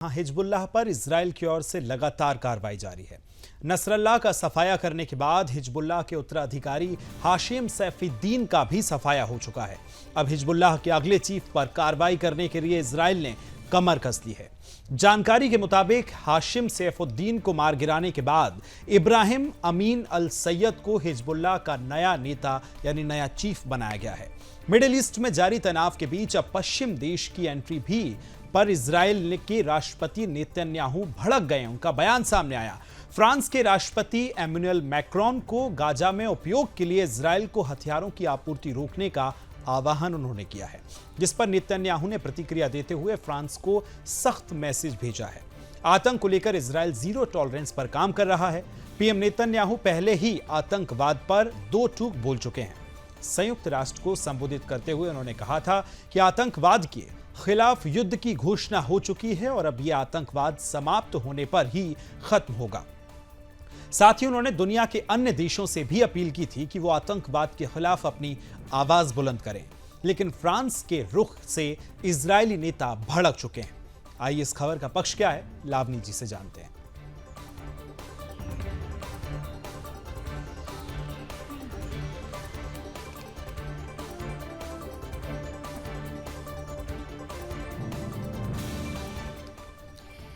Hezbollah पर Israel की ओर से लगातार कार्रवाई जारी है। नसरल्लाह का सफाया करने के बाद हिजबुल्लाह के उत्तराधिकारी हाशिम सैफुद्दीन का भी सफाया हो चुका है। अब हिजबुल्लाह के अगले चीफ पर कार्रवाई करने के लिए इजराइल ने कमर कस ली है। जानकारी के मुताबिक हाशिम सैफुद्दीन को मार गिराने के बाद इब्राहिम अमीन अल सैयद को हिजबुल्लाह का नया नेता यानी नया चीफ बनाया गया है। मिडिल ईस्ट में जारी तनाव के बीच अब पश्चिम देश की एंट्री भी पर इजराइल के राष्ट्रपति नेतन्याहू भड़क गए। उनका बयान सामने आया। फ्रांस के राष्ट्रपति एमेनुएल मैक्रोन को गाजा में उपयोग के लिए इजराइल को हथियारों की आपूर्ति रोकने का आह्वान उन्होंने किया है, जिस पर नेतन्याहू ने प्रतिक्रिया देते हुए फ्रांस को सख्त मैसेज भेजा है। आतंक को लेकर इजराइल जीरो टॉलरेंस पर काम कर रहा है। पीएम नेतन्याहू पहले ही आतंकवाद पर दो टूक बोल चुके हैं। संयुक्त राष्ट्र को संबोधित करते हुए उन्होंने कहा था कि आतंकवाद के खिलाफ युद्ध की घोषणा हो चुकी है और अब यह आतंकवाद समाप्त होने पर ही खत्म होगा। साथ ही उन्होंने दुनिया के अन्य देशों से भी अपील की थी कि वो आतंकवाद के खिलाफ अपनी आवाज बुलंद करें, लेकिन फ्रांस के रुख से इजरायली नेता भड़क चुके हैं। आइए इस खबर का पक्ष क्या है, लावनी जी से जानते हैं।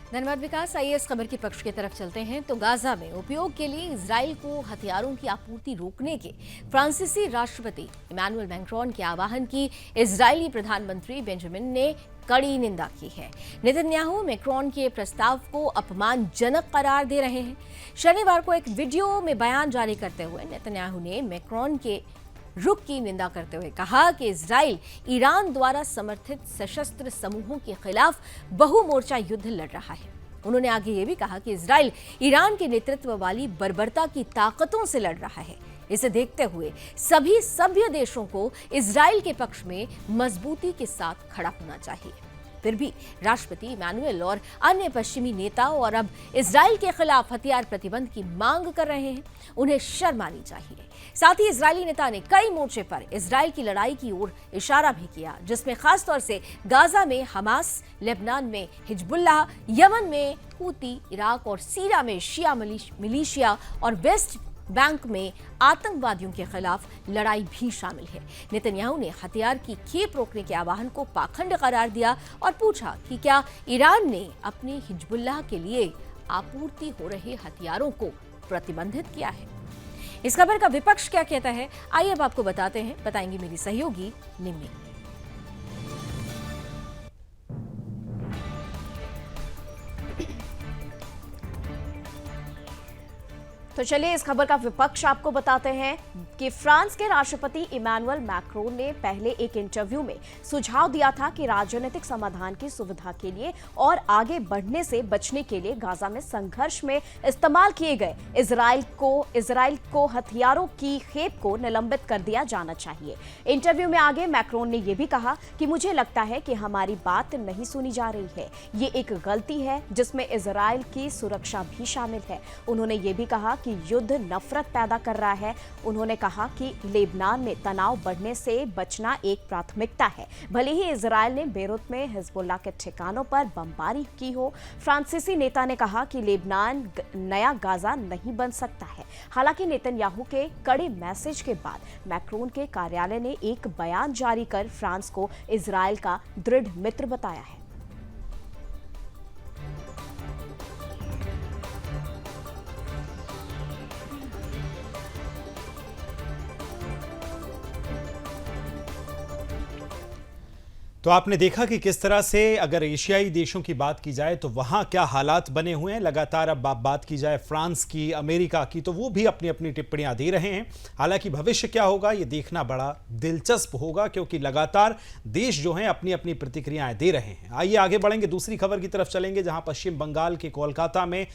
धन्यवाद विकास। आइए इस खबर के पक्ष की तरफ चलते हैं। तो गाजा में उपयोग के लिए इजराइल को हथियारों की आपूर्ति रोकने के फ्रांसीसी राष्ट्रपति इमैनुअल मैक्रोन के आह्वान की इजरायली प्रधानमंत्री बेंजामिन ने कड़ी निंदा की है। नेतन्याहू मैक्रोन के प्रस्ताव को अपमानजनक करार दे रहे हैं। शनिवार को एक वीडियो में बयान जारी करते हुए नेतन्याहू ने मैक्रोन के रुख की निंदा करते हुए कहा कि इजराइल ईरान द्वारा समर्थित सशस्त्र समूहों के खिलाफ बहुमोर्चा युद्ध लड़ रहा है। उन्होंने आगे ये भी कहा कि इजराइल ईरान के नेतृत्व वाली बर्बरता की ताकतों से लड़ रहा है। इसे देखते हुए सभी सभ्य देशों को इजराइल के पक्ष में मजबूती के साथ खड़ा होना चाहिए। फिर भी राष्ट्रपति इमैनुएल और अन्य पश्चिमी नेता और अब इजराइल के खिलाफ हथियार प्रतिबंध की मांग कर रहे हैं। उन्हें शर्म आनी चाहिए। साथ ही इजरायली नेता ने कई मोर्चे पर इजराइल की लड़ाई की ओर इशारा भी किया, जिसमें खासतौर से गाजा में हमास, लेबनान में हिजबुल्लाह, यमन में हूती, इराक और सीरिया में शिया मिलिशिया और वेस्ट बैंक में आतंकवादियों के खिलाफ लड़ाई भी शामिल है। नेतन्याहू ने हथियार की खेप रोकने के आह्वान को पाखंड करार दिया और पूछा कि क्या ईरान ने अपने हिजबुल्लाह के लिए आपूर्ति हो रहे हथियारों को प्रतिबंधित किया है। इस खबर का विपक्ष क्या कहता है, आइए अब आपको बताएंगी मेरी सहयोगी निम्मी। तो चलिए इस खबर का विपक्ष आपको बताते हैं कि फ्रांस के राष्ट्रपति इमैनुअल मैक्रोन ने पहले एक इंटरव्यू में सुझाव दिया था कि राजनीतिक समाधान की सुविधा के लिए और आगे बढ़ने से बचने के लिए गाजा में संघर्ष में इस्तेमाल किए गए इजराइल को हथियारों की खेप को निलंबित कर दिया जाना चाहिए। इंटरव्यू में आगे मैक्रोन ने यह भी कहा कि मुझे लगता है कि हमारी बात नहीं सुनी जा रही है। ये एक गलती है जिसमें इजराइल की सुरक्षा भी शामिल है। उन्होंने ये भी कहा कि युद्ध नफरत पैदा कर रहा है। उन्होंने कहा कि लेबनान में तनाव बढ़ने से बचना एक प्राथमिकता है, भले ही इजराइल ने बेरूत में हिजबुल्लाह के ठिकानों पर बमबारी की हो। फ्रांसीसी नेता ने कहा कि लेबनान नया गाजा नहीं बन सकता है। हालांकि नेतन्याहू के कड़े मैसेज के बाद मैक्रोन के कार्यालय ने एक बयान जारी कर फ्रांस को इजराइल का दृढ़ मित्र बताया है। तो आपने देखा कि किस तरह से अगर एशियाई देशों की बात की जाए तो वहां क्या हालात बने हुए हैं। लगातार अब बात की जाए फ्रांस की, अमेरिका की, तो वो भी अपनी अपनी टिप्पणियां दे रहे हैं। हालांकि भविष्य क्या होगा ये देखना बड़ा दिलचस्प होगा, क्योंकि लगातार देश जो हैं अपनी अपनी प्रतिक्रियाएं दे रहे हैं। आइए आगे बढ़ेंगे, दूसरी खबर की तरफ चलेंगे, जहां पश्चिम बंगाल के कोलकाता में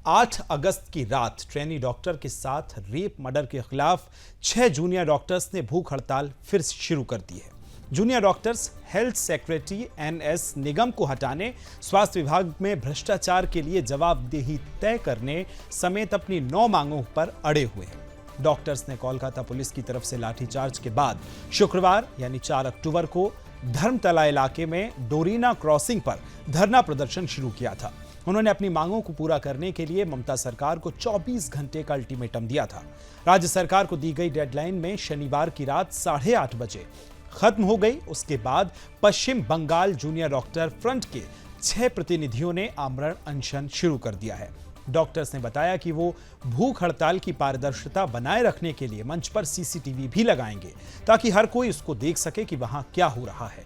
8 अगस्त की रात ट्रेनी डॉक्टर के साथ रेप मर्डर के खिलाफ 6 जूनियर डॉक्टर्स ने भूख हड़ताल फिर शुरू कर दी है। Junior doctors health secretary NS निगम को हटाने, स्वास्थ्य विभाग में भ्रष्टाचार के लिए जवाबदेही तय करने समेत अपनी 9 मांगों पर अड़े हुए हैं। डॉक्टर्स ने कोलकाता पुलिस की तरफ से लाठीचार्ज के बाद शुक्रवार यानी 4 अक्टूबर को धर्मतला इलाके में डोरीना क्रॉसिंग पर धरना प्रदर्शन शुरू किया था। उन्होंने अपनी मांगों को पूरा करने के लिए ममता सरकार को 24 घंटे का अल्टीमेटम दिया था। राज्य सरकार को दी गई डेडलाइन में शनिवार की रात 8:30 बजे खत्म हो गई। उसके बाद पश्चिम बंगाल जूनियर डॉक्टर फ्रंट के 6 प्रतिनिधियों ने आमरण अनशन शुरू कर दिया है। डॉक्टर्स ने बताया कि वो भूख हड़ताल की पारदर्शिता बनाए रखने के लिए मंच पर सीसीटीवी भी लगाएंगे, ताकि हर कोई उसको देख सके कि वहां क्या हो रहा है।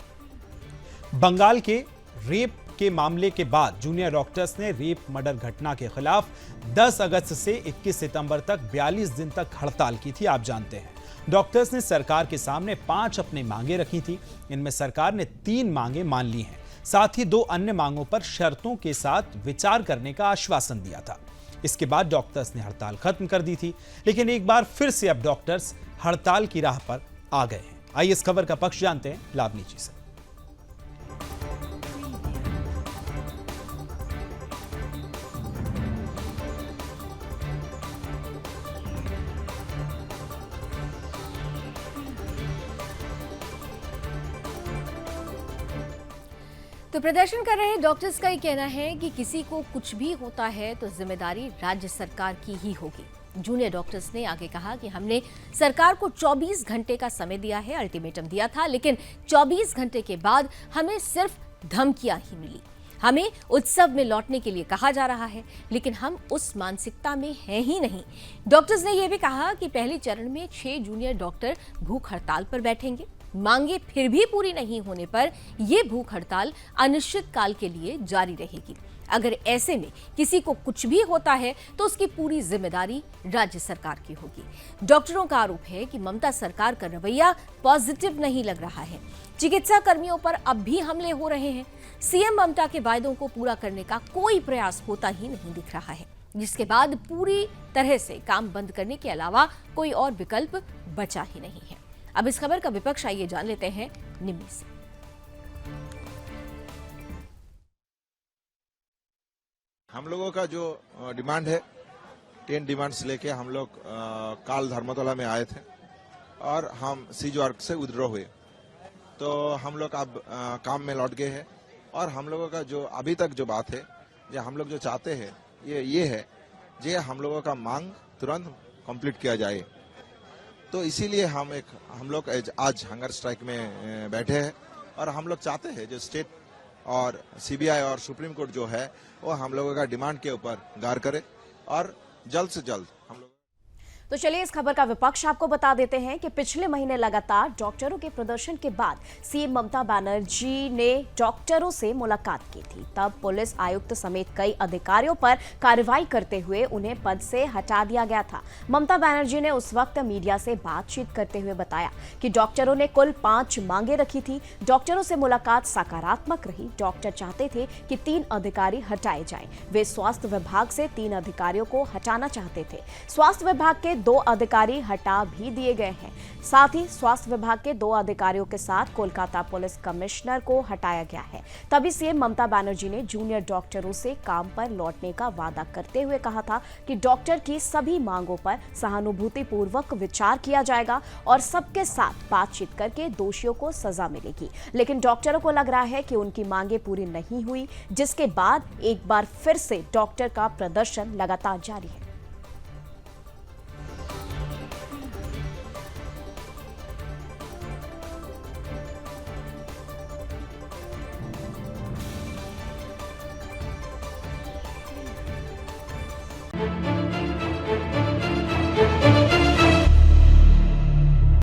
बंगाल के रेप के मामले के बाद जूनियर डॉक्टर्स ने रेप मर्डर घटना के खिलाफ 10 अगस्त से 21 सितंबर तक 42 दिन तक हड़ताल की थी। आप जानते हैं, डॉक्टर्स ने सरकार के सामने 5 अपनी मांगे रखी थी। इनमें सरकार ने 3 मांगे मान ली हैं। साथ ही 2 अन्य मांगों पर शर्तों के साथ विचार करने का आश्वासन दिया था। इसके बाद डॉक्टर्स ने हड़ताल खत्म कर दी थी, लेकिन एक बार फिर से अब डॉक्टर्स हड़ताल की राह पर आ गए हैं। आइए इस खबर का पक्ष जानते हैं लावनी जी से। तो प्रदर्शन कर रहे डॉक्टर्स का ये कहना है कि किसी को कुछ भी होता है तो जिम्मेदारी राज्य सरकार की ही होगी। जूनियर डॉक्टर्स ने आगे कहा कि हमने सरकार को 24 घंटे का समय दिया है, अल्टीमेटम दिया था, लेकिन 24 घंटे के बाद हमें सिर्फ धमकियां ही मिली। हमें उत्सव में लौटने के लिए कहा जा रहा है, लेकिन हम उस मानसिकता में हैं ही नहीं। डॉक्टर्स ने यह भी कहा कि पहले चरण में 6 जूनियर डॉक्टर भूख हड़ताल पर बैठेंगे। मांगे फिर भी पूरी नहीं होने पर यह भूख हड़ताल अनिश्चित काल के लिए जारी रहेगी। अगर ऐसे में किसी को कुछ भी होता है तो उसकी पूरी जिम्मेदारी राज्य सरकार की होगी। डॉक्टरों का आरोप है कि ममता सरकार का रवैया पॉजिटिव नहीं लग रहा है। चिकित्सा कर्मियों पर अब भी हमले हो रहे हैं। सीएम ममता के वायदों को पूरा करने का कोई प्रयास होता ही नहीं दिख रहा है, जिसके बाद पूरी तरह से काम बंद करने के अलावा कोई और विकल्प बचा ही नहीं है। अब इस खबर का विपक्ष आइए जान लेते हैं निम्मी से। हम लोगों का जो डिमांड है, 10 डिमांड्स लेके हम लोग काल धर्मतला में आए थे और हम सीज वर्क से विड्रॉ हुए। तो हम लोग अब काम में लौट गए हैं और हम लोगों का जो अभी तक जो बात है, जो हम लोग जो चाहते हैं ये है जो हम लोगों का मांग तुरंत कंप्लीट किया जाए। तो इसीलिए हम लोग आज हंगर स्ट्राइक में बैठे हैं और हम लोग चाहते हैं जो स्टेट और सीबीआई और सुप्रीम कोर्ट जो है वो हम लोगों का डिमांड के ऊपर गौर करे और जल्द से जल्द हम लोग। तो चलिए इस खबर का विपक्ष आपको बता देते हैं कि पिछले महीने लगातार डॉक्टरों के प्रदर्शन के बाद सीएम ममता बनर्जी ने डॉक्टरों से मुलाकात की थी। तब पुलिस आयुक्त समेत कई अधिकारियों पर कार्रवाई करते हुए उन्हें पद से हटा दिया गया था। ममता बनर्जी ने उस वक्त मीडिया से बातचीत करते हुए बताया कि डॉक्टरों ने कुल 5 मांगे रखी थी। डॉक्टरों से मुलाकात सकारात्मक रही। डॉक्टर चाहते थे कि 3 अधिकारी हटाए जाएं। वे स्वास्थ्य विभाग से 3 अधिकारियों को हटाना चाहते थे। स्वास्थ्य विभाग के 2 अधिकारी हटा भी दिए गए हैं। साथ ही स्वास्थ्य विभाग के 2 अधिकारियों के साथ कोलकाता पुलिस कमिश्नर को हटाया गया है। तभी सीएम ममता बनर्जी ने जूनियर डॉक्टरों से काम पर लौटने का वादा करते हुए कहा था कि डॉक्टर की सभी मांगों पर सहानुभूतिपूर्वक विचार किया जाएगा और सबके साथ बातचीत करके दोषियों को सजा मिलेगी। लेकिन डॉक्टरों को लग रहा है कि उनकी मांगे पूरी नहीं हुई, जिसके बाद एक बार फिर से डॉक्टर का प्रदर्शन लगातार जारी है।